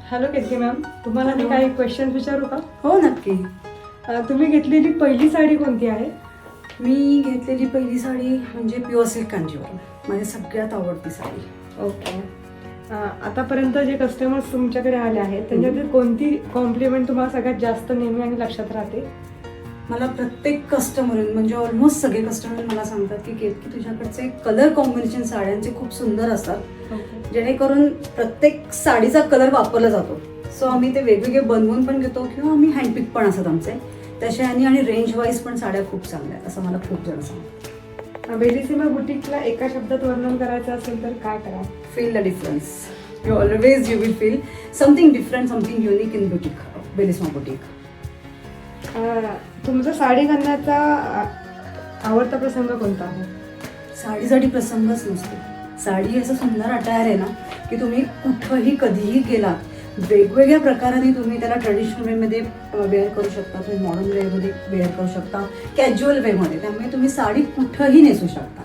Hello कीर्ती ma'am, तुम्हाला मी काही question विचारू का? हो नक्की. तुम्ही घेतलेली पहिली साडी कोणती आहे? मी घेतलेली पहिली साडी म्हणजे प्युअर सिल्क कांजीवरम, माझी सगळ्यात आवडती साडी. ओके. आतापर्यंत जे कस्टमर्स तुमच्याकडे आले आहेत त्यांच्यातील कोणती कॉम्प्लिमेंट तुम्हाला सगळ्यात जास्त नेहमी आणि लक्षात राहते? मला प्रत्येक कस्टमर म्हणजे ऑलमोस्ट सगळे कस्टमर मला सांगतात की तुझ्याकडचे कलर कॉम्बिनेशन साड्यांचे खूप सुंदर असतात, जेणेकरून प्रत्येक साडीचा कलर वापरला जातो. सो आम्ही ते वेगवेगळे बनवून पण घेतो किंवा आम्ही हँडपिक पण असतात आमचे तशा, आणि रेंज वाईज पण साड्या खूप चांगल्या आहेत असं मला खूप जण सांगतात. बेलिसिमा बुटीकला एका शब्दात वर्णन करायचं असेल तर काय करा? Feel the difference. You will feel something different, something unique in boutique, Bellissima boutique. तुमचा साडी घालण्याचा आवडता प्रसंग कोणता आहे? साडीसाठी प्रसंगच नसतो. साडी असं सुंदर अटायर आहे ना की तुम्ही कुठंही कधीही गेलात वेगवेगळ्या प्रकाराने तुम्ही त्याला ट्रेडिशनल वेमध्ये वेअर करू शकता, तुम्ही मॉडर्न वेमध्ये वेअर करू शकता, कॅज्युअल वेमध्ये, त्यामुळे तुम्ही साडी कुठंही नेसू शकता.